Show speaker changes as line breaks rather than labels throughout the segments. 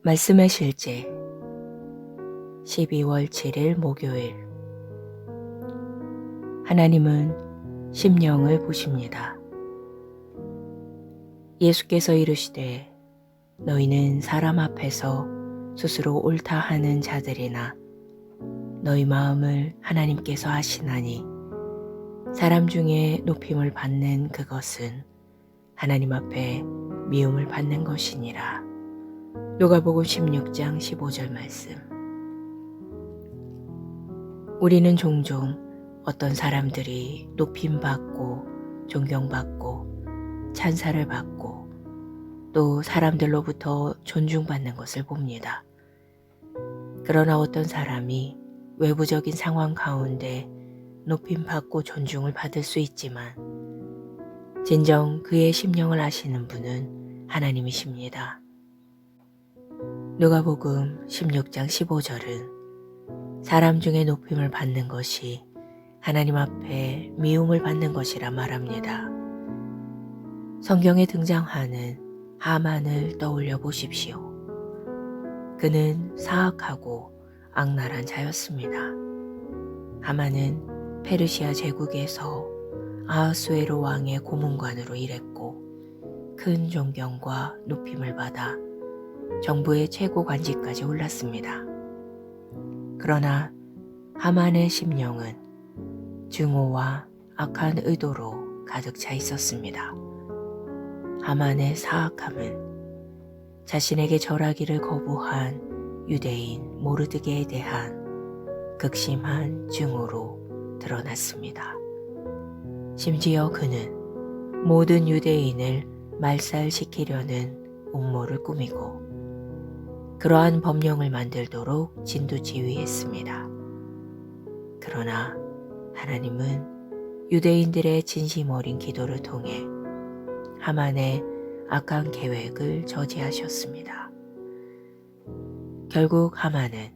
말씀의 실제 12월 7일 목요일. 하나님은 심령을 보십니다. 예수께서 이르시되 너희는 사람 앞에서 스스로 옳다 하는 자들이나 너희 마음을 하나님께서 아시나니 사람 중에 높임을 받는 그것은 하나님 앞에 미움을 받는 것이니라. 누가복음 16장 15절 말씀. 우리는 종종 어떤 사람들이 높임받고 존경받고 찬사를 받고 또 사람들로부터 존중받는 것을 봅니다. 그러나 어떤 사람이 외부적인 상황 가운데 높임받고 존중을 받을 수 있지만 진정 그의 심령을 아시는 분은 하나님이십니다. 누가복음 16장 15절은 사람 중에 높임을 받는 것이 하나님 앞에 미움을 받는 것이라 말합니다. 성경에 등장하는 하만을 떠올려 보십시오. 그는 사악하고 악랄한 자였습니다. 하만은 페르시아 제국에서 아하수에로 왕의 고문관으로 일했고 큰 존경과 높임을 받아 정부의 최고 관직까지 올랐습니다. 그러나 하만의 심령은 증오와 악한 의도로 가득 차 있었습니다. 하만의 사악함은 자신에게 절하기를 거부한 유대인 모르드게에 대한 극심한 증오로 드러났습니다. 심지어 그는 모든 유대인을 말살시키려는 음모를 꾸미고 그러한 법령을 만들도록 진두지휘했습니다. 그러나 하나님은 유대인들의 진심 어린 기도를 통해 하만의 악한 계획을 저지하셨습니다. 결국 하만은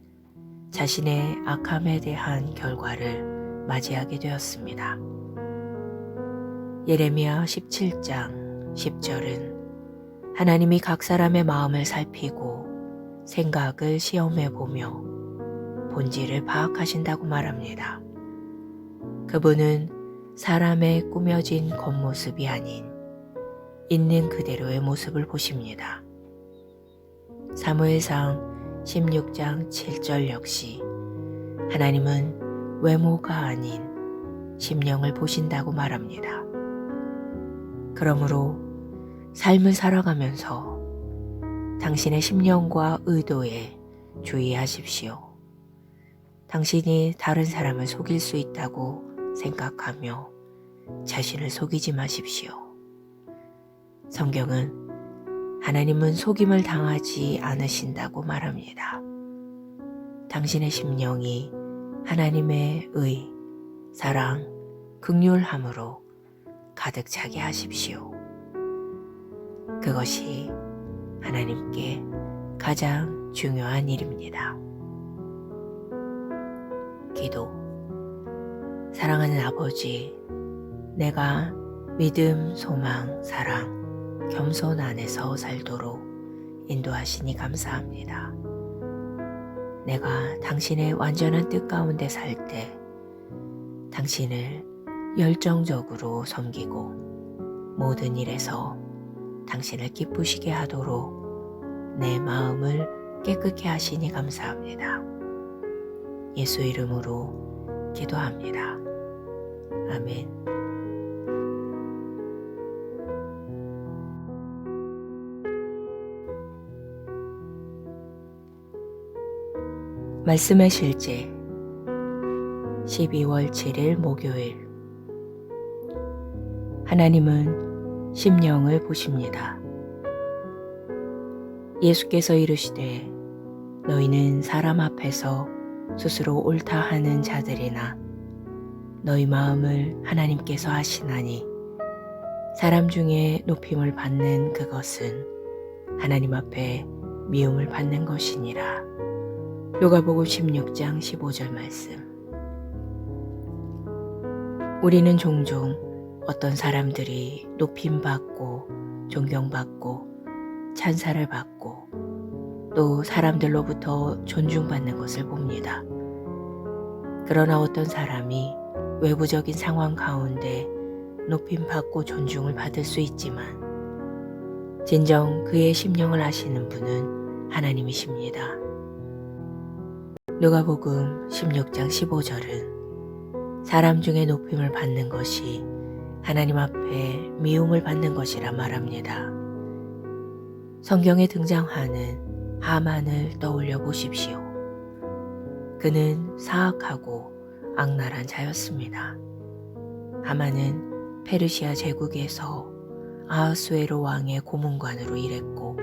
자신의 악함에 대한 결과를 맞이하게 되었습니다. 예레미야 17장 10절은 하나님이 각 사람의 마음을 살피고 생각을 시험해 보며 본질을 파악하신다고 말합니다. 그분은 사람의 꾸며진 겉모습이 아닌 있는 그대로의 모습을 보십니다. 사무엘상 16장 7절 역시 하나님은 외모가 아닌 심령을 보신다고 말합니다. 그러므로 삶을 살아가면서 당신의 심령과 의도에 주의하십시오. 당신이 다른 사람을 속일 수 있다고 생각하며 자신을 속이지 마십시오. 성경은 하나님은 속임을 당하지 않으신다고 말합니다. 당신의 심령이 하나님의 의, 사랑, 긍휼함으로 가득 차게 하십시오. 그것이 하나님께 가장 중요한 일입니다. 기도. 사랑하는 아버지, 내가 믿음, 소망, 사랑, 겸손 안에서 살도록 인도하시니 감사합니다. 내가 당신의 완전한 뜻 가운데 살 때 당신을 열정적으로 섬기고 모든 일에서 당신을 기쁘시게 하도록 내 마음을 깨끗게 하시니 감사합니다. 예수 이름으로 기도합니다. 아멘. 말씀의 실제 12월 7일 목요일. 하나님은 심령을 보십니다. 예수께서 이르시되 너희는 사람 앞에서 스스로 옳다 하는 자들이나 너희 마음을 하나님께서 아시나니 사람 중에 높임을 받는 그것은 하나님 앞에 미움을 받는 것이니라. 누가복음 16장 15절 말씀. 우리는 종종 어떤 사람들이 높임받고 존경받고 찬사를 받고 또 사람들로부터 존중받는 것을 봅니다. 그러나 어떤 사람이 외부적인 상황 가운데 높임받고 존중을 받을 수 있지만 진정 그의 심령을 아시는 분은 하나님이십니다. 누가복음 16장 15절은 사람 중에 높임을 받는 것이 하나님 앞에 미움을 받는 것이라 말합니다. 성경에 등장하는 하만을 떠올려 보십시오. 그는 사악하고 악랄한 자였습니다. 하만은 페르시아 제국에서 아하수에로 왕의 고문관으로 일했고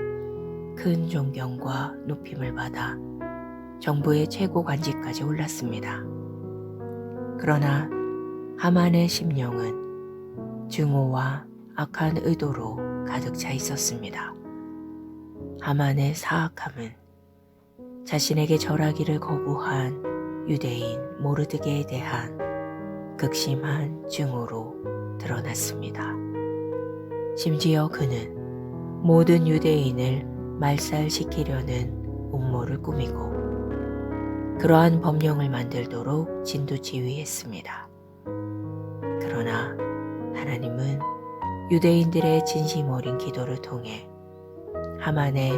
큰 존경과 높임을 받아 정부의 최고 관직까지 올랐습니다. 그러나 하만의 심령은 증오와 악한 의도로 가득 차 있었습니다. 하만의 사악함은 자신에게 절하기를 거부한 유대인 모르드게에 대한 극심한 증오로 드러났습니다. 심지어 그는 모든 유대인을 말살시키려는 음모를 꾸미고 그러한 법령을 만들도록 진두지휘했습니다. 그러나 하나님은 유대인들의 진심 어린 기도를 통해 하만의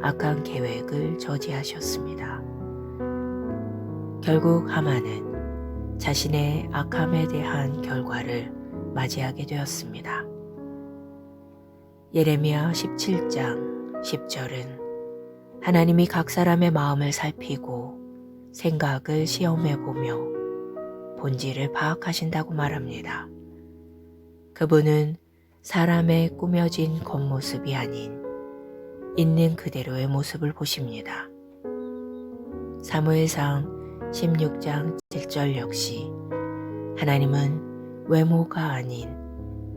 악한 계획을 저지하셨습니다. 결국 하만은 자신의 악함에 대한 결과를 맞이하게 되었습니다. 예레미야 17장 10절은 하나님이 각 사람의 마음을 살피고 생각을 시험해 보며 본질을 파악하신다고 말합니다. 그분은 사람의 꾸며진 겉모습이 아닌 있는 그대로의 모습을 보십니다. 사무엘상 16장 7절 역시 하나님은 외모가 아닌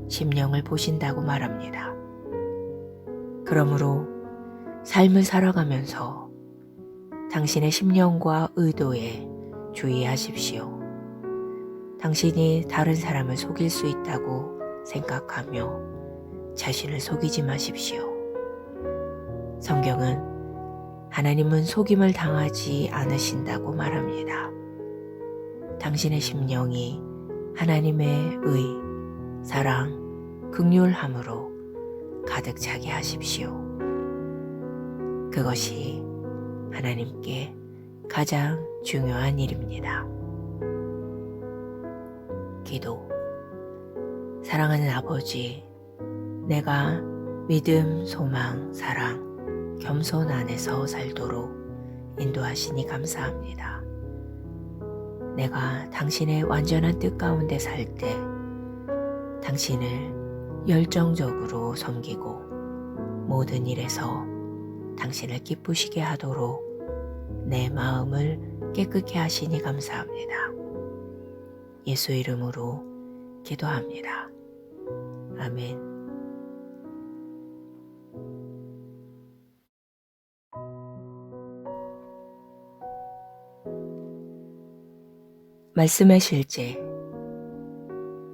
심령을 보신다고 말합니다. 그러므로 삶을 살아가면서 당신의 심령과 의도에 주의하십시오. 당신이 다른 사람을 속일 수 있다고 생각하며 자신을 속이지 마십시오. 성경은 하나님은 속임을 당하지 않으신다고 말합니다. 당신의 심령이 하나님의 의, 사랑, 긍휼함으로 가득 차게 하십시오. 그것이 하나님께 가장 중요한 일입니다. 기도. 사랑하는 아버지, 내가 믿음, 소망, 사랑, 겸손 안에서 살도록 인도하시니 감사합니다. 내가 당신의 완전한 뜻 가운데 살 때 당신을 열정적으로 섬기고 모든 일에서 당신을 기쁘시게 하도록 내 마음을 깨끗게 하시니 감사합니다. 예수 이름으로 기도합니다. 아멘. 말씀의 실제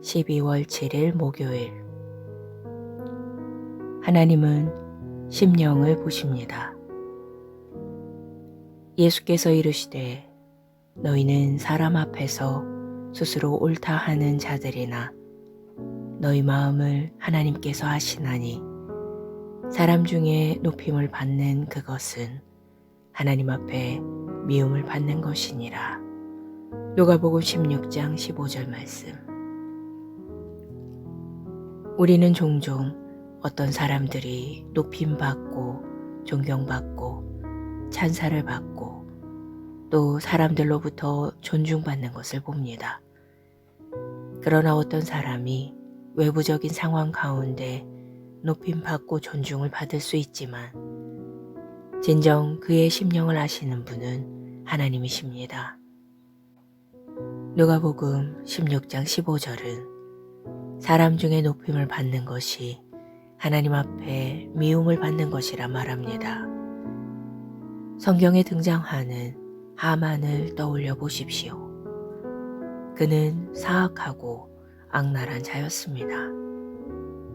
12월 7일 목요일. 하나님은 심령을 보십니다. 예수께서 이르시되 너희는 사람 앞에서 스스로 옳다 하는 자들이나 너희 마음을 하나님께서 아시나니 사람 중에 높임을 받는 그것은 하나님 앞에 미움을 받는 것이니라. 누가복음 16장 15절 말씀. 우리는 종종 어떤 사람들이 높임받고 존경받고 찬사를 받고 또 사람들로부터 존중받는 것을 봅니다. 그러나 어떤 사람이 외부적인 상황 가운데 높임받고 존중을 받을 수 있지만 진정 그의 심령을 아시는 분은 하나님이십니다. 누가복음 16장 15절은 사람 중에 높임을 받는 것이 하나님 앞에 미움을 받는 것이라 말합니다. 성경에 등장하는 하만을 떠올려 보십시오. 그는 사악하고 악랄한 자였습니다.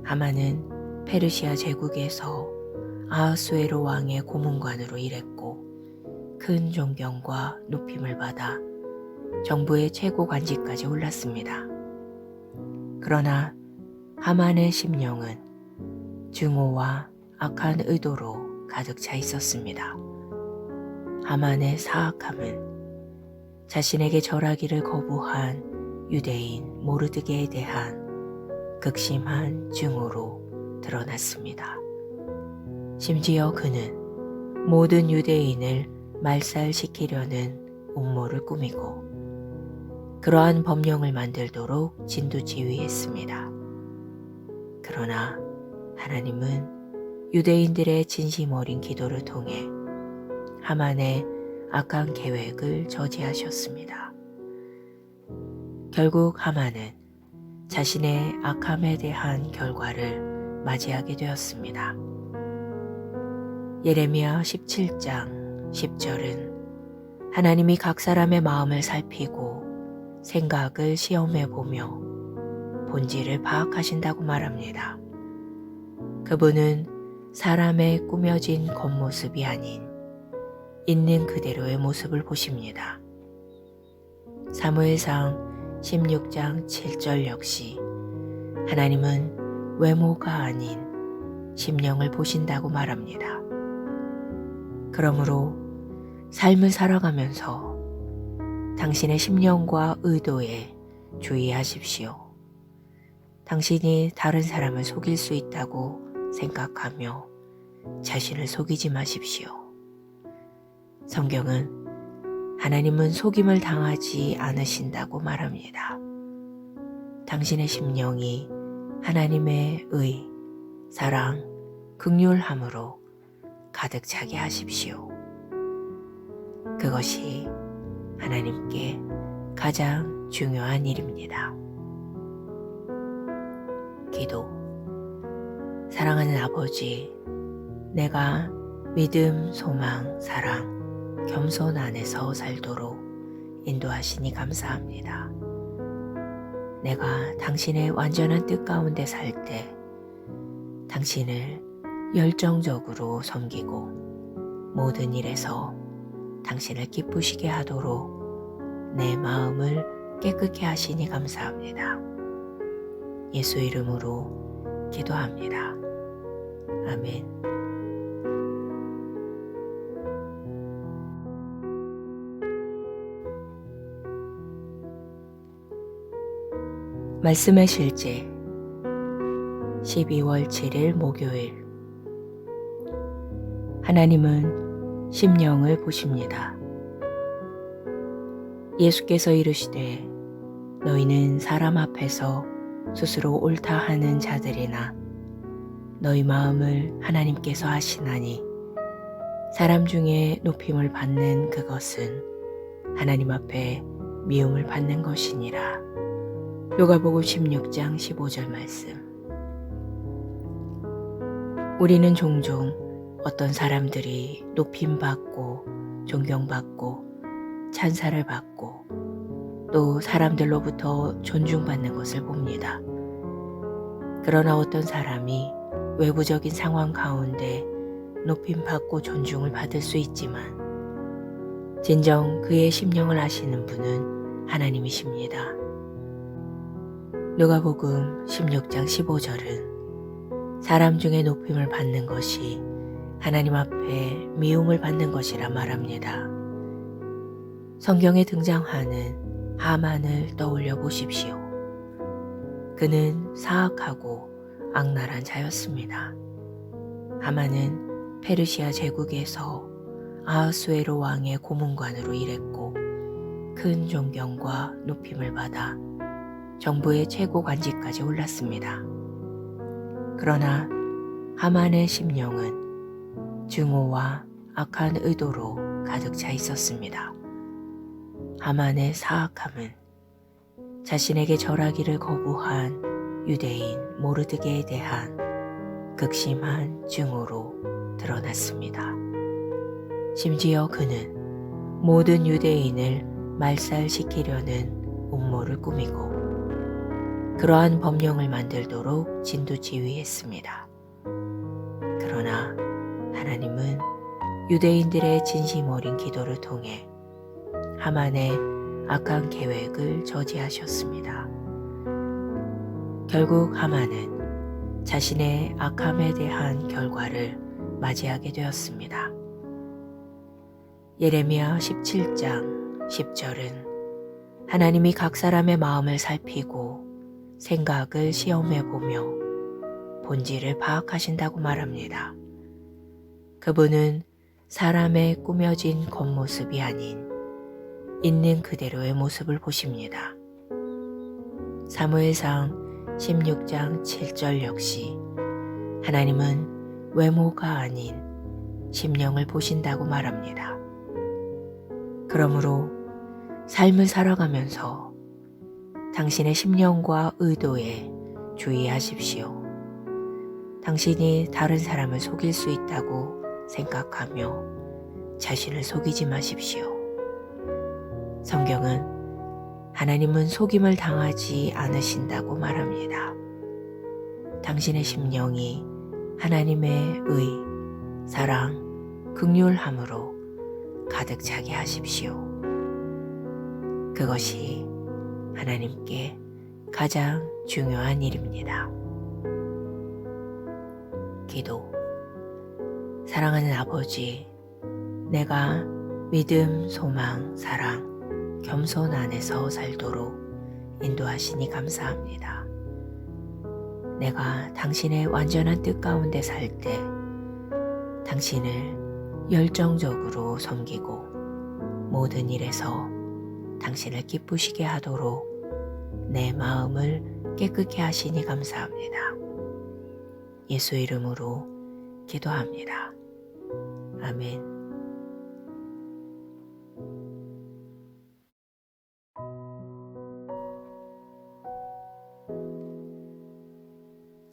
하만은 페르시아 제국에서 아하수에로 왕의 고문관으로 일했고 큰 존경과 높임을 받아 정부의 최고 관직까지 올랐습니다. 그러나 하만의 심령은 증오와 악한 의도로 가득 차 있었습니다. 하만의 사악함은 자신에게 절하기를 거부한 유대인 모르드게에 대한 극심한 증오로 드러났습니다. 심지어 그는 모든 유대인을 말살시키려는 음모를 꾸미고 그러한 법령을 만들도록 진두지휘했습니다. 그러나 하나님은 유대인들의 진심 어린 기도를 통해 하만의 악한 계획을 저지하셨습니다. 결국 하만은 자신의 악함에 대한 결과를 맞이하게 되었습니다. 예레미야 17장 10절은 하나님이 각 사람의 마음을 살피고 생각을 시험해 보며 본질을 파악하신다고 말합니다. 그분은 사람의 꾸며진 겉모습이 아닌 있는 그대로의 모습을 보십니다. 사무엘상 16장 7절 역시 하나님은 외모가 아닌 심령을 보신다고 말합니다. 그러므로 삶을 살아가면서 당신의 심령과 의도에 주의하십시오. 당신이 다른 사람을 속일 수 있다고 생각하며 자신을 속이지 마십시오. 성경은 하나님은 속임을 당하지 않으신다고 말합니다. 당신의 심령이 하나님의 의, 사랑, 긍휼함으로 가득 차게 하십시오. 그것이 하나님께 가장 중요한 일입니다. 기도. 사랑하는 아버지, 내가 믿음, 소망, 사랑, 겸손 안에서 살도록 인도하시니 감사합니다. 내가 당신의 완전한 뜻 가운데 살 때 당신을 열정적으로 섬기고 모든 일에서 당신을 기쁘시게 하도록 내 마음을 깨끗게 하시니 감사합니다. 예수 이름으로 기도합니다. 아멘. 말씀의 실제 12월 7일 목요일. 하나님은 심령을 보십니다. 예수께서 이르시되 너희는 사람 앞에서 스스로 옳다 하는 자들이나 너희 마음을 하나님께서 아시나니 사람 중에 높임을 받는 그것은 하나님 앞에 미움을 받는 것이니라. 누가복음 16장 15절 말씀. 우리는 종종 어떤 사람들이 높임받고 존경받고 찬사를 받고 또 사람들로부터 존중받는 것을 봅니다. 그러나 어떤 사람이 외부적인 상황 가운데 높임받고 존중을 받을 수 있지만 진정 그의 심령을 아시는 분은 하나님이십니다. 누가복음 16장 15절은 사람 중에 높임을 받는 것이 하나님 앞에 미움을 받는 것이라 말합니다. 성경에 등장하는 하만을 떠올려 보십시오. 그는 사악하고 악랄한 자였습니다. 하만은 페르시아 제국에서 아하수에로 왕의 고문관으로 일했고 큰 존경과 높임을 받아 정부의 최고 관직까지 올랐습니다. 그러나 하만의 심령은 증오와 악한 의도로 가득 차 있었습니다. 하만의 사악함은 자신에게 절하기를 거부한 유대인 모르드게에 대한 극심한 증오로 드러났습니다. 심지어 그는 모든 유대인을 말살시키려는 음모를 꾸미고 그러한 법령을 만들도록 진두지휘했습니다. 그러나 하나님은 유대인들의 진심 어린 기도를 통해 하만의 악한 계획을 저지하셨습니다. 결국 하만은 자신의 악함에 대한 결과를 맞이하게 되었습니다. 예레미야 17장 10절은 하나님이 각 사람의 마음을 살피고 생각을 시험해 보며 본질을 파악하신다고 말합니다. 그분은 사람의 꾸며진 겉모습이 아닌 있는 그대로의 모습을 보십니다. 사무엘상 16장 7절 역시 하나님은 외모가 아닌 심령을 보신다고 말합니다. 그러므로 삶을 살아가면서 당신의 심령과 의도에 주의하십시오. 당신이 다른 사람을 속일 수 있다고 생각하며 자신을 속이지 마십시오. 성경은 하나님은 속임을 당하지 않으신다고 말합니다. 당신의 심령이 하나님의 의, 사랑, 긍휼함으로 가득 차게 하십시오. 그것이 하나님께 가장 중요한 일입니다. 기도. 사랑하는 아버지, 내가 믿음, 소망, 사랑, 겸손 안에서 살도록 인도하시니 감사합니다. 내가 당신의 완전한 뜻 가운데 살 때 당신을 열정적으로 섬기고 모든 일에서 당신을 기쁘시게 하도록 내 마음을 깨끗게 하시니 감사합니다. 예수 이름으로 기도합니다. 아멘.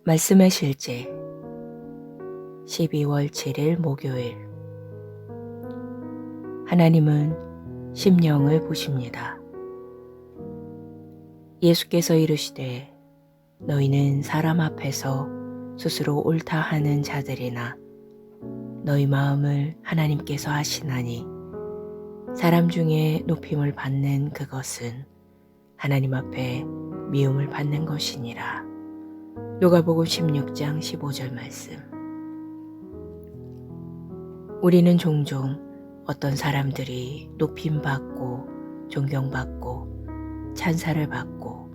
말씀의 실제 12월 7일 목요일. 하나님은 심령을 보십니다. 예수께서 이르시되 너희는 사람 앞에서 스스로 옳다 하는 자들이나 너희 마음을 하나님께서 아시나니 사람 중에 높임을 받는 그것은 하나님 앞에 미움을 받는 것이니라. 누가복음 16장 15절 말씀. 우리는 종종 어떤 사람들이 높임받고 존경받고 찬사를 받고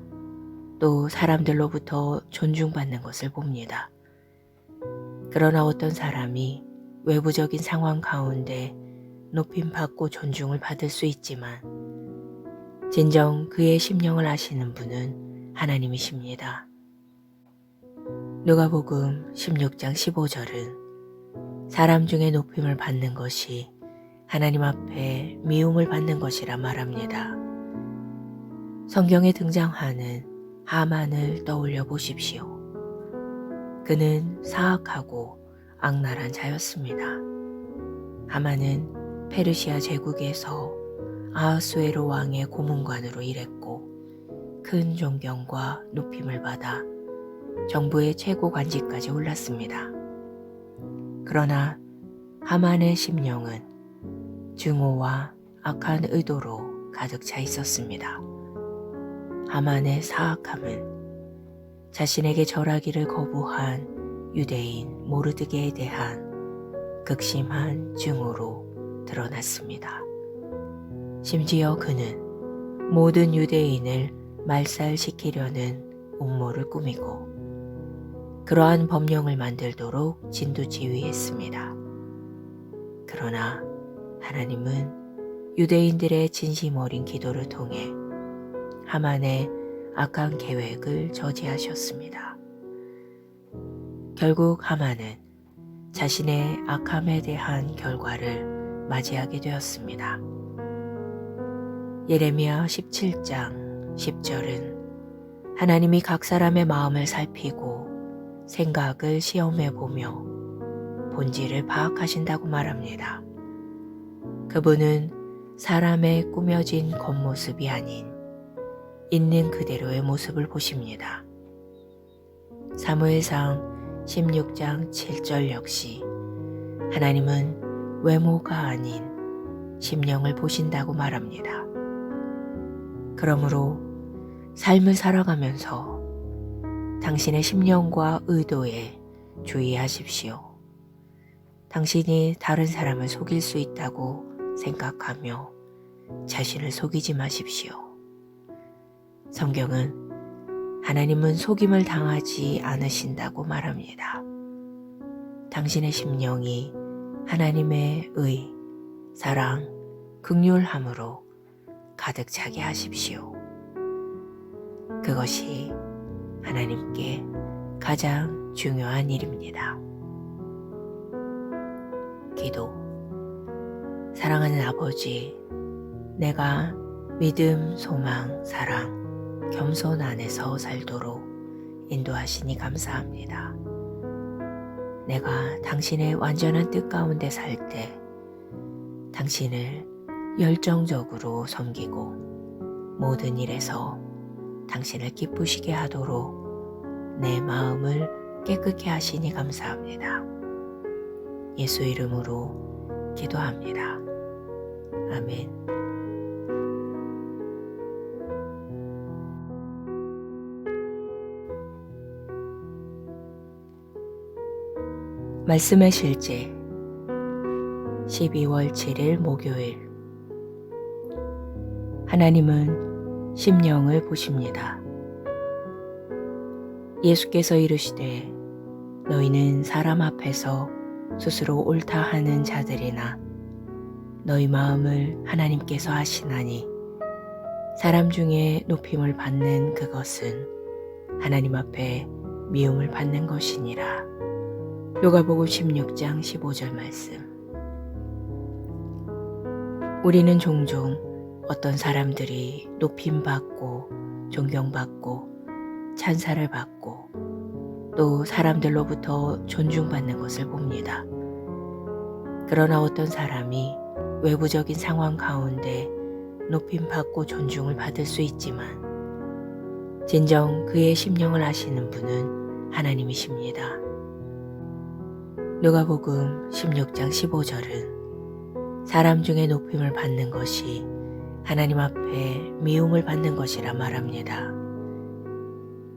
또 사람들로부터 존중받는 것을 봅니다. 그러나 어떤 사람이 외부적인 상황 가운데 높임받고 존중을 받을 수 있지만 진정 그의 심령을 아시는 분은 하나님이십니다. 누가복음 16장 15절은 사람 중에 높임을 받는 것이 하나님 앞에 미움을 받는 것이라 말합니다. 성경에 등장하는 하만을 떠올려 보십시오. 그는 사악하고 악랄한 자였습니다. 하만은 페르시아 제국에서 아하수에로 왕의 고문관으로 일했고 큰 존경과 높임을 받아 정부의 최고 관직까지 올랐습니다. 그러나 하만의 심령은 증오와 악한 의도로 가득 차 있었습니다. 하만의 사악함은 자신에게 절하기를 거부한 유대인 모르드게에 대한 극심한 증오로 드러났습니다. 심지어 그는 모든 유대인을 말살시키려는 음모를 꾸미고 그러한 법령을 만들도록 진두지휘했습니다. 그러나 하나님은 유대인들의 진심 어린 기도를 통해 하만의 악한 계획을 저지하셨습니다. 결국 하만은 자신의 악함에 대한 결과를 맞이하게 되었습니다. 예레미야 17장 10절은 하나님이 각 사람의 마음을 살피고 생각을 시험해 보며 본질을 파악하신다고 말합니다. 그분은 사람의 꾸며진 겉모습이 아닌 있는 그대로의 모습을 보십니다. 사무엘상 16장 7절 역시 하나님은 외모가 아닌 심령을 보신다고 말합니다. 그러므로 삶을 살아가면서 당신의 심령과 의도에 주의하십시오. 당신이 다른 사람을 속일 수 있다고 생각하며 자신을 속이지 마십시오. 성경은 하나님은 속임을 당하지 않으신다고 말합니다. 당신의 심령이 하나님의 의, 사랑, 긍휼함으로 가득 차게 하십시오. 그것이 하나님께 가장 중요한 일입니다. 기도. 사랑하는 아버지, 내가 믿음, 소망, 사랑, 겸손 안에서 살도록 인도하시니 감사합니다. 내가 당신의 완전한 뜻 가운데 살 때 당신을 열정적으로 섬기고 모든 일에서 당신을 기쁘시게 하도록 내 마음을 깨끗게 하시니 감사합니다. 예수 이름으로 기도합니다. 아멘. 말씀의 실제 12월 7일 목요일. 하나님은 심령을 보십니다. 예수께서 이르시되 너희는 사람 앞에서 스스로 옳다 하는 자들이나 너희 마음을 하나님께서 아시나니 사람 중에 높임을 받는 그것은 하나님 앞에 미움을 받는 것이니라. 요가복음 16장 15절 말씀. 우리는 종종 어떤 사람들이 높임받고 존경받고 찬사를 받고 또 사람들로부터 존중받는 것을 봅니다. 그러나 어떤 사람이 외부적인 상황 가운데 높임받고 존중을 받을 수 있지만 진정 그의 심령을 아시는 분은 하나님이십니다. 누가복음 16장 15절은 사람 중에 높임을 받는 것이 하나님 앞에 미움을 받는 것이라 말합니다.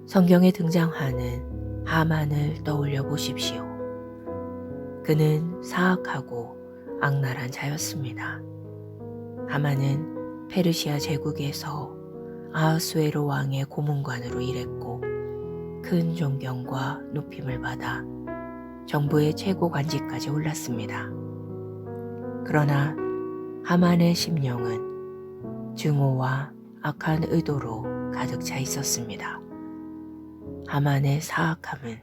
성경에 등장하는 하만을 떠올려 보십시오. 그는 사악하고 악랄한 자였습니다. 하만은 페르시아 제국에서 아하수에로 왕의 고문관으로 일했고 큰 존경과 높임을 받아 정부의 최고 관직까지 올랐습니다. 그러나 하만의 심령은 증오와 악한 의도로 가득 차 있었습니다. 하만의 사악함은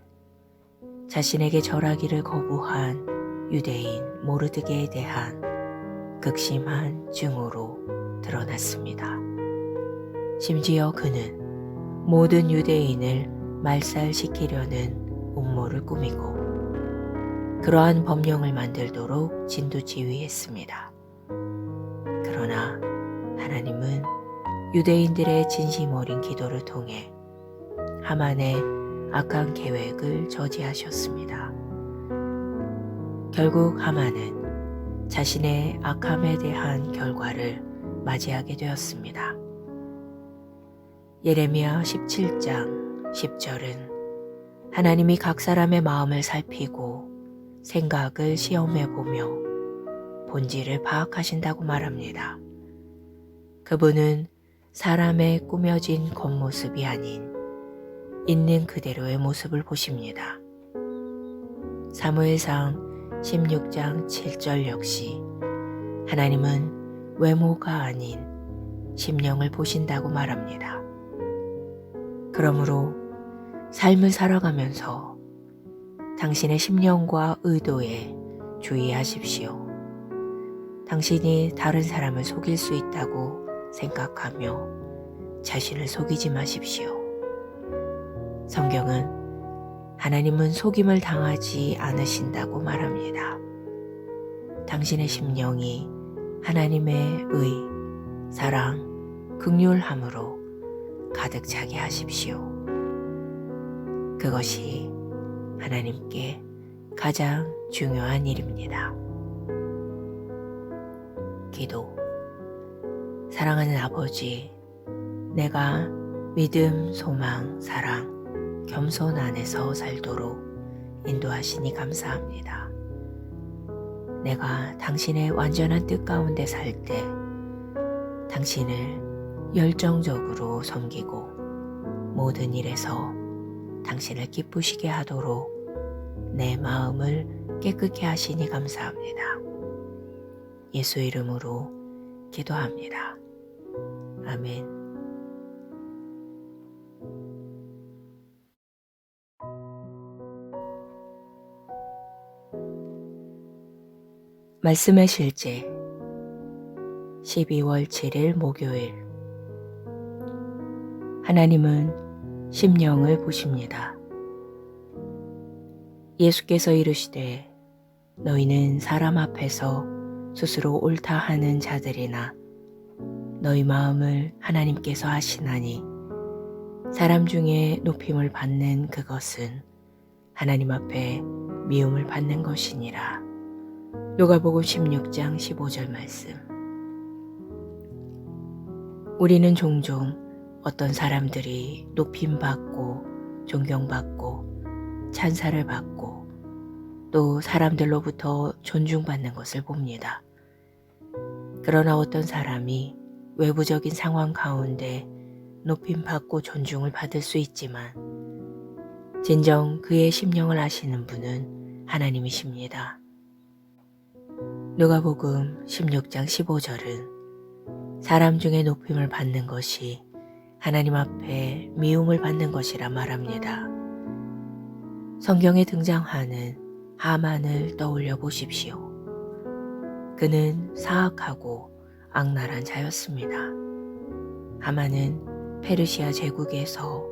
자신에게 절하기를 거부한 유대인 모르드게에 대한 극심한 증오로 드러났습니다. 심지어 그는 모든 유대인을 말살시키려는 음모를 꾸미고 그러한 법령을 만들도록 진두지휘했습니다. 그러나 하나님은 유대인들의 진심 어린 기도를 통해 하만의 악한 계획을 저지하셨습니다. 결국 하만은 자신의 악함에 대한 결과를 맞이하게 되었습니다. 예레미야 17장 10절은 하나님이 각 사람의 마음을 살피고 생각을 시험해 보며 본질을 파악하신다고 말합니다. 그분은 사람의 꾸며진 겉모습이 아닌 있는 그대로의 모습을 보십니다. 사무엘상 16장 7절 역시 하나님은 외모가 아닌 심령을 보신다고 말합니다. 그러므로 삶을 살아가면서 당신의 심령과 의도에 주의하십시오. 당신이 다른 사람을 속일 수 있다고 생각하며 자신을 속이지 마십시오. 성경은 하나님은 속임을 당하지 않으신다고 말합니다. 당신의 심령이 하나님의 의, 사랑, 긍휼함으로 가득 차게 하십시오. 그것이 하나님께 가장 중요한 일입니다. 기도. 사랑하는 아버지, 내가 믿음, 소망, 사랑, 겸손 안에서 살도록 인도하시니 감사합니다. 내가 당신의 완전한 뜻 가운데 살 때 당신을 열정적으로 섬기고 모든 일에서 당신을 기쁘시게 하도록 내 마음을 깨끗게 하시니 감사합니다. 예수 이름으로 기도합니다. 아멘. 말씀의 실제 12월 7일 목요일. 하나님은 심령을 보십니다. 예수께서 이르시되 너희는 사람 앞에서 스스로 옳다 하는 자들이나 너희 마음을 하나님께서 아시나니 사람 중에 높임을 받는 그것은 하나님 앞에 미움을 받는 것이니라. 누가복음 16장 15절 말씀. 우리는 종종 어떤 사람들이 높임받고 존경받고 찬사를 받고 또 사람들로부터 존중받는 것을 봅니다. 그러나 어떤 사람이 외부적인 상황 가운데 높임받고 존중을 받을 수 있지만 진정 그의 심령을 아시는 분은 하나님이십니다. 누가복음 16장 15절은 사람 중에 높임을 받는 것이 하나님 앞에 미움을 받는 것이라 말합니다. 성경에 등장하는 하만을 떠올려 보십시오. 그는 사악하고 악랄한 자였습니다. 하만은 페르시아 제국에서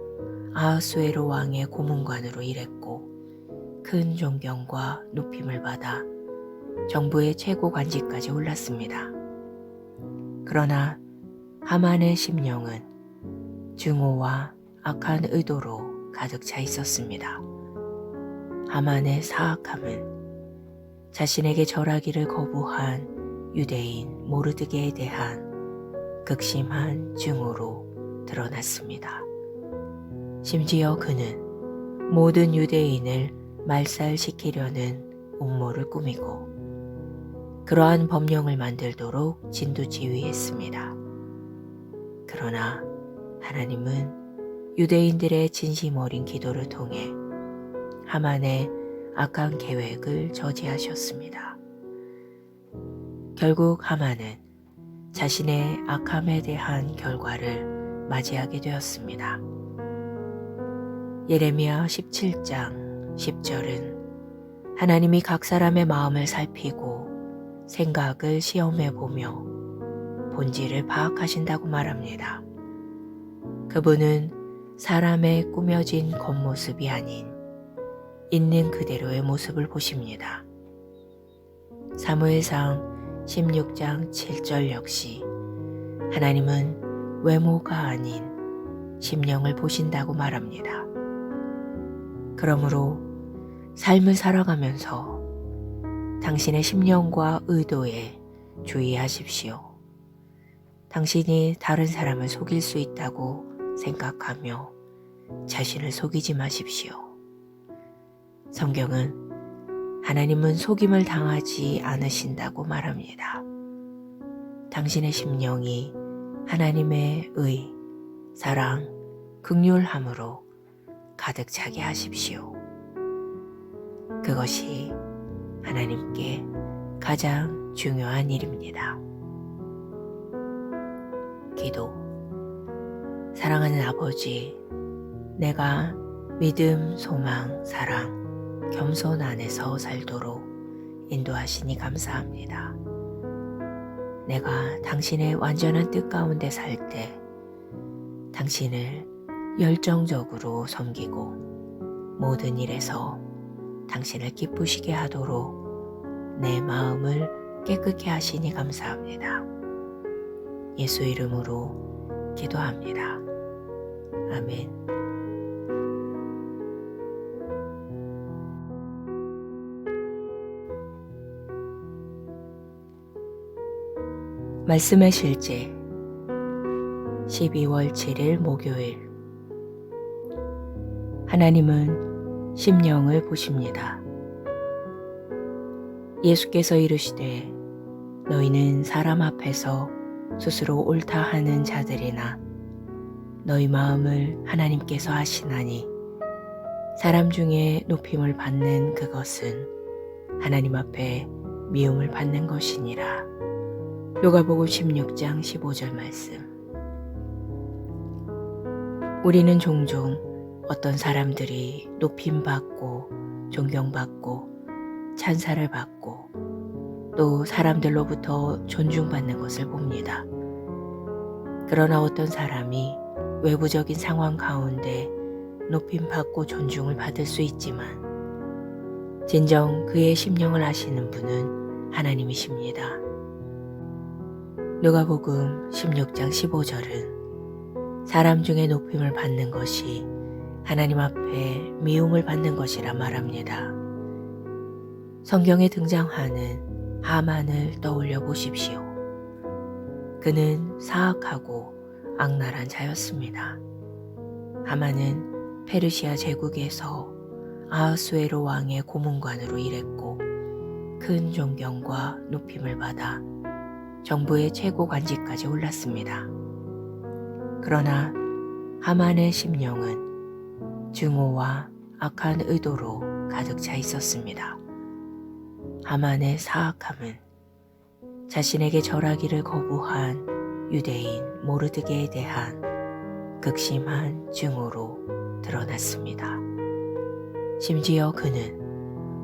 아하수에로 왕의 고문관으로 일했고 큰 존경과 높임을 받아 정부의 최고 관직까지 올랐습니다. 그러나 하만의 심령은 증오와 악한 의도로 가득 차 있었습니다. 하만의 사악함은 자신에게 절하기를 거부한 유대인 모르드게에 대한 극심한 증오로 드러났습니다. 심지어 그는 모든 유대인을 말살시키려는 음모를 꾸미고 그러한 법령을 만들도록 진두지휘했습니다. 그러나 하나님은 유대인들의 진심 어린 기도를 통해 하만의 악한 계획을 저지하셨습니다. 결국 하만은 자신의 악함에 대한 결과를 맞이하게 되었습니다. 예레미야 17장 10절은 하나님이 각 사람의 마음을 살피고 생각을 시험해 보며 본질을 파악하신다고 말합니다. 그분은 사람의 꾸며진 겉모습이 아닌 있는 그대로의 모습을 보십니다. 사무엘상 16장 7절 역시 하나님은 외모가 아닌 심령을 보신다고 말합니다. 그러므로 삶을 살아가면서 당신의 심령과 의도에 주의하십시오. 당신이 다른 사람을 속일 수 있다고 생각하며 자신을 속이지 마십시오. 성경은 하나님은 속임을 당하지 않으신다고 말합니다. 당신의 심령이 하나님의 의, 사랑, 긍휼함으로 가득 차게 하십시오. 그것이 하나님께 가장 중요한 일입니다. 기도. 사랑하는 아버지, 내가 믿음, 소망, 사랑, 겸손 안에서 살도록 인도하시니 감사합니다. 내가 당신의 완전한 뜻 가운데 살 때 당신을 열정적으로 섬기고 모든 일에서 당신을 기쁘시게 하도록 내 마음을 깨끗게 하시니 감사합니다. 예수 이름으로 기도합니다. 아멘. 말씀의 실제 12월 7일 목요일. 하나님은 심령을 보십니다. 예수께서 이르시되 너희는 사람 앞에서 스스로 옳다 하는 자들이나 너희 마음을 하나님께서 아시나니 사람 중에 높임을 받는 그것은 하나님 앞에 미움을 받는 것이니라. 누가복음 16장 15절 말씀. 우리는 종종 어떤 사람들이 높임받고 존경받고 찬사를 받고 또 사람들로부터 존중받는 것을 봅니다. 그러나 어떤 사람이 외부적인 상황 가운데 높임받고 존중을 받을 수 있지만 진정 그의 심령을 아시는 분은 하나님이십니다. 누가복음 16장 15절은 사람 중에 높임을 받는 것이 하나님 앞에 미움을 받는 것이라 말합니다. 성경에 등장하는 하만을 떠올려 보십시오. 그는 사악하고 악랄한 자였습니다. 하만은 페르시아 제국에서 아하수에로 왕의 고문관으로 일했고 큰 존경과 높임을 받아 정부의 최고 관직까지 올랐습니다. 그러나 하만의 심령은 증오와 악한 의도로 가득 차 있었습니다. 하만의 사악함은 자신에게 절하기를 거부한 유대인 모르드게에 대한 극심한 증오로 드러났습니다. 심지어 그는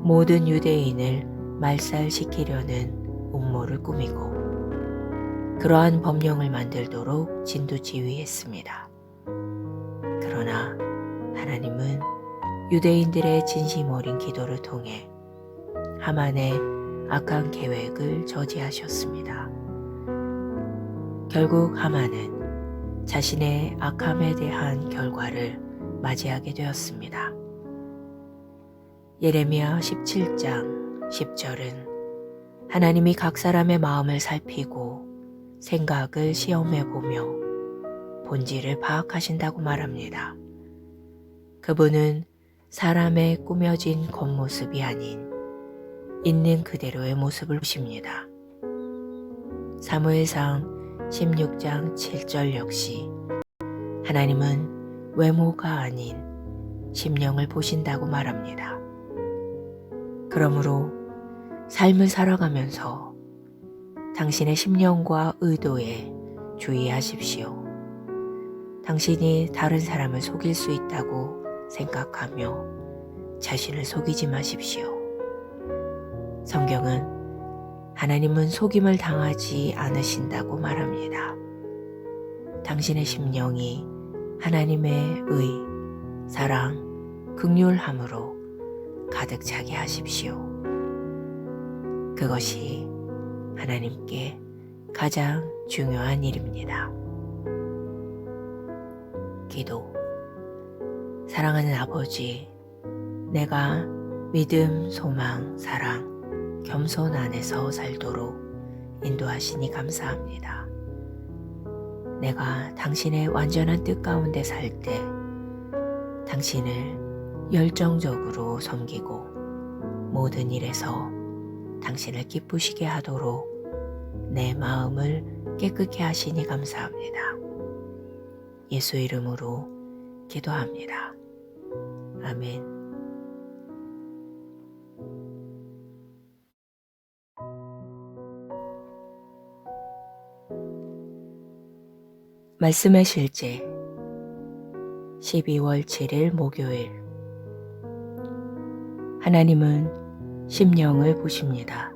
모든 유대인을 말살시키려는 음모를 꾸미고 그러한 법령을 만들도록 진두지휘했습니다. 그러나 하나님은 유대인들의 진심 어린 기도를 통해 하만의 악한 계획을 저지하셨습니다. 결국 하만은 자신의 악함에 대한 결과를 맞이하게 되었습니다. 예레미야 17장 10절은 하나님이 각 사람의 마음을 살피고 생각을 시험해 보며 본질을 파악하신다고 말합니다. 그분은 사람의 꾸며진 겉모습이 아닌 있는 그대로의 모습을 보십니다. 사무엘상 16장 7절 역시 하나님은 외모가 아닌 심령을 보신다고 말합니다. 그러므로 삶을 살아가면서 당신의 심령과 의도에 주의하십시오. 당신이 다른 사람을 속일 수 있다고 생각하며 자신을 속이지 마십시오. 성경은 하나님은 속임을 당하지 않으신다고 말합니다. 당신의 심령이 하나님의 의, 사랑, 긍휼함으로 가득 차게 하십시오. 그것이 하나님께 가장 중요한 일입니다. 기도. 사랑하는 아버지, 내가 믿음, 소망, 사랑, 겸손 안에서 살도록 인도하시니 감사합니다. 내가 당신의 완전한 뜻 가운데 살 때 당신을 열정적으로 섬기고 모든 일에서 당신을 기쁘시게 하도록 내 마음을 깨끗게 하시니 감사합니다. 예수 이름으로 기도합니다. 아멘. 말씀의 실제 12월 7일 목요일. 하나님은 심령을 보십니다.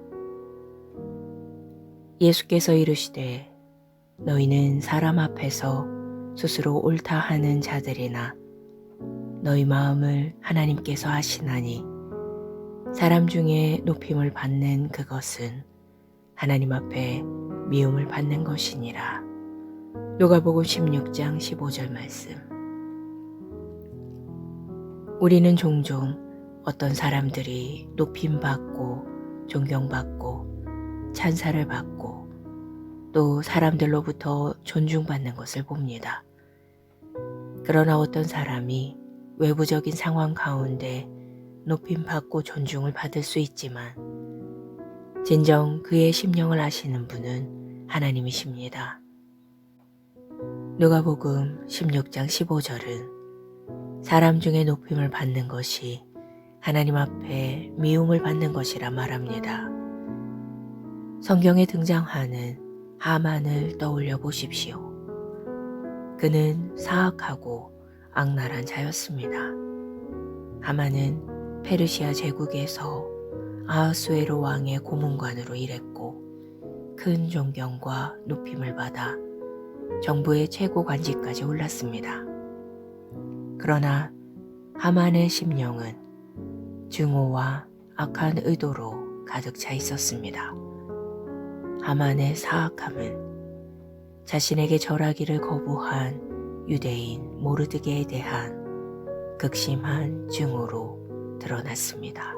예수께서 이르시되 너희는 사람 앞에서 스스로 옳다 하는 자들이나 너희 마음을 하나님께서 아시나니 사람 중에 높임을 받는 그것은 하나님 앞에 미움을 받는 것이니라. 누가복음 16장 15절 말씀. 우리는 종종 어떤 사람들이 높임받고 존경받고 찬사를 받고 또 사람들로부터 존중받는 것을 봅니다. 그러나 어떤 사람이 외부적인 상황 가운데 높임받고 존중을 받을 수 있지만 진정 그의 심령을 아시는 분은 하나님이십니다. 누가복음 16장 15절은 사람 중에 높임을 받는 것이 하나님 앞에 미움을 받는 것이라 말합니다. 성경에 등장하는 하만을 떠올려 보십시오. 그는 사악하고 악랄한 자였습니다. 하만은 페르시아 제국에서 아하수에로 왕의 고문관으로 일했고 큰 존경과 높임을 받아 정부의 최고 관직까지 올랐습니다. 그러나 하만의 심령은 증오와 악한 의도로 가득 차 있었습니다. 하만의 사악함은 자신에게 절하기를 거부한 유대인 모르드게에 대한 극심한 증오로 드러났습니다.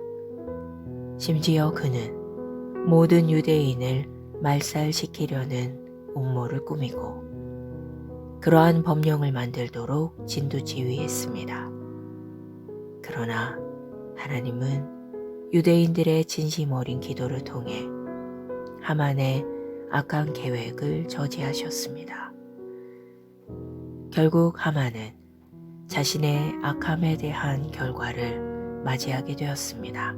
심지어 그는 모든 유대인을 말살시키려는 음모를 꾸미고 그러한 법령을 만들도록 진두지휘했습니다. 그러나 하나님은 유대인들의 진심 어린 기도를 통해 하만의 악한 계획을 저지하셨습니다. 결국 하만은 자신의 악함에 대한 결과를 맞이하게 되었습니다.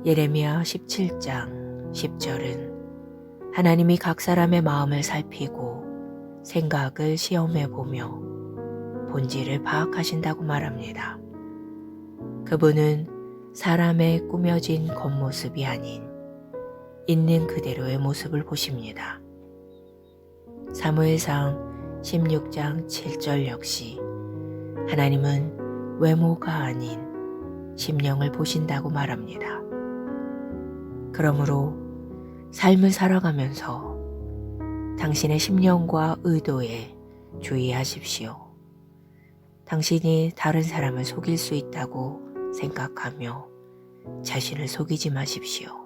예레미야 17장 10절은 하나님이 각 사람의 마음을 살피고 생각을 시험해 보며 본질을 파악하신다고 말합니다. 그분은 사람의 꾸며진 겉모습이 아닌 있는 그대로의 모습을 보십니다. 사무엘상 16장 7절 역시 하나님은 외모가 아닌 심령을 보신다고 말합니다. 그러므로 삶을 살아가면서 당신의 심령과 의도에 주의하십시오. 당신이 다른 사람을 속일 수 있다고 생각하며 자신을 속이지 마십시오.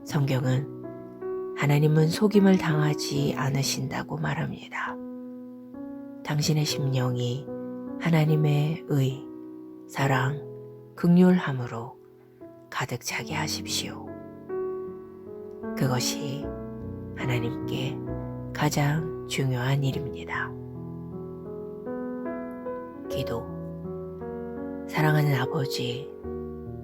성경은 하나님은 속임을 당하지 않으신다고 말합니다. 당신의 심령이 하나님의 의, 사랑, 긍휼함으로 가득 차게 하십시오. 그것이 하나님께 가장 중요한 일입니다. 기도. 사랑하는 아버지,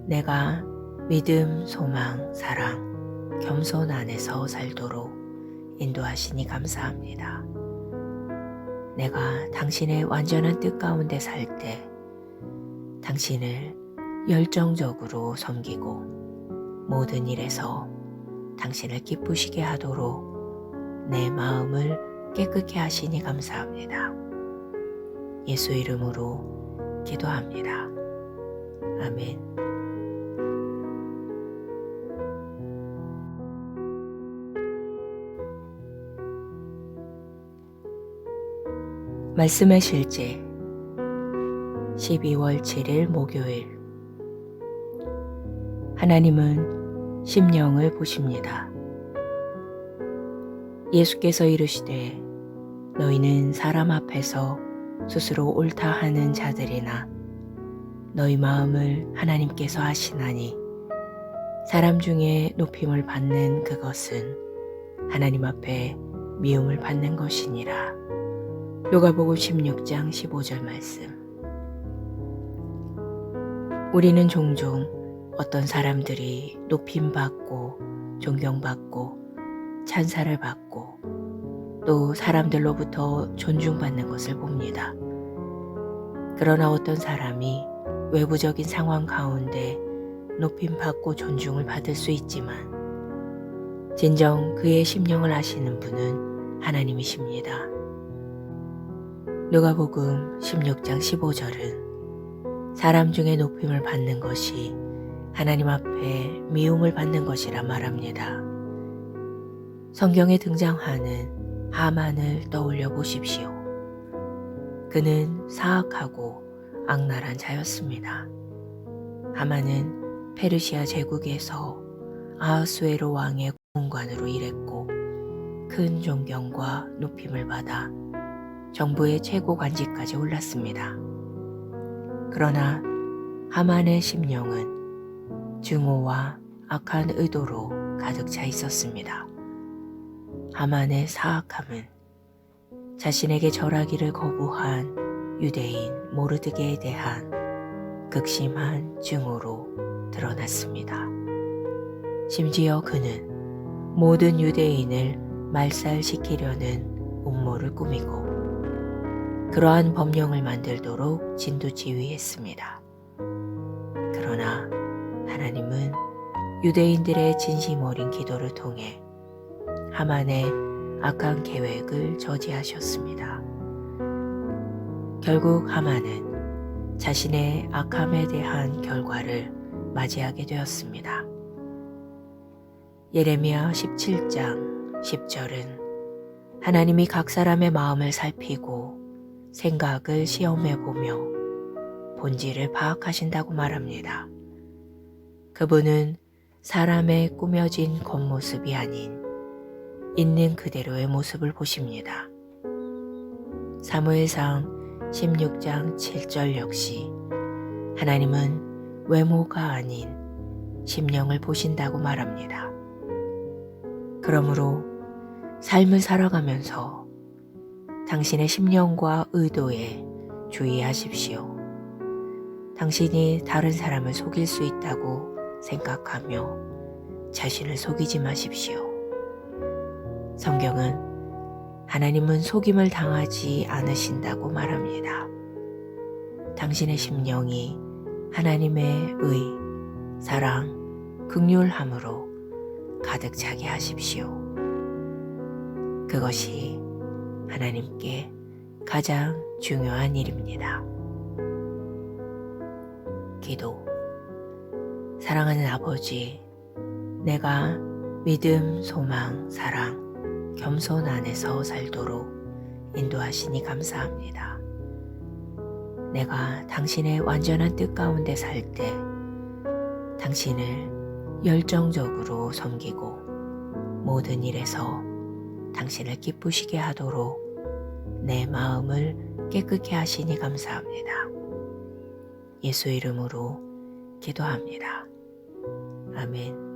내가 믿음, 소망, 사랑, 겸손 안에서 살도록 인도하시니 감사합니다. 내가 당신의 완전한 뜻 가운데 살 때 당신을 열정적으로 섬기고 모든 일에서 당신을 기쁘시게 하도록 내 마음을 깨끗게 하시니 감사합니다. 예수 이름으로 기도합니다. 아멘. 말씀의 실제 12월 7일 목요일. 하나님은 심령을 보십니다. 예수께서 이르시되 너희는 사람 앞에서 스스로 옳다 하는 자들이나 너희 마음을 하나님께서 아시나니 사람 중에 높임을 받는 그것은 하나님 앞에 미움을 받는 것이니라. 누가복음 16장 15절 말씀. 우리는 종종 어떤 사람들이 높임받고 존경받고 찬사를 받고 또 사람들로부터 존중받는 것을 봅니다. 그러나 어떤 사람이 외부적인 상황 가운데 높임받고 존중을 받을 수 있지만 진정 그의 심령을 아시는 분은 하나님이십니다. 누가복음 16장 15절은 사람 중에 높임을 받는 것이 하나님 앞에 미움을 받는 것이라 말합니다. 성경에 등장하는 하만을 떠올려 보십시오. 그는 사악하고 악랄한 자였습니다. 하만은 페르시아 제국에서 아하수에로 왕의 문관으로 일했고 큰 존경과 높임을 받아 정부의 최고 관직까지 올랐습니다. 그러나 하만의 심령은 증오와 악한 의도로 가득 차 있었습니다. 하만의 사악함은 자신에게 절하기를 거부한 유대인 모르드게에 대한 극심한 증오로 드러났습니다. 심지어 그는 모든 유대인을 말살시키려는 음모를 꾸미고 그러한 법령을 만들도록 진두지휘했습니다. 그러나 하나님은 유대인들의 진심 어린 기도를 통해 하만의 악한 계획을 저지하셨습니다. 결국 하만은 자신의 악함에 대한 결과를 맞이하게 되었습니다. 예레미야 17장 10절은 하나님이 각 사람의 마음을 살피고 생각을 시험해보며 본질을 파악하신다고 말합니다. 그분은 사람의 꾸며진 겉모습이 아닌 있는 그대로의 모습을 보십니다. 사무엘상 16장 7절 역시 하나님은 외모가 아닌 심령을 보신다고 말합니다. 그러므로 삶을 살아가면서 당신의 심령과 의도에 주의하십시오. 당신이 다른 사람을 속일 수 있다고 생각하며 자신을 속이지 마십시오. 성경은 하나님은 속임을 당하지 않으신다고 말합니다. 당신의 심령이 하나님의 의, 사랑, 긍휼함으로 가득 차게 하십시오. 그것이 하나님께 가장 중요한 일입니다. 기도. 사랑하는 아버지, 내가 믿음, 소망, 사랑, 겸손 안에서 살도록 인도하시니 감사합니다. 내가 당신의 완전한 뜻 가운데 살 때 당신을 열정적으로 섬기고 모든 일에서 당신을 기쁘시게 하도록 내 마음을 깨끗게 하시니 감사합니다. 예수 이름으로 기도합니다. 아멘.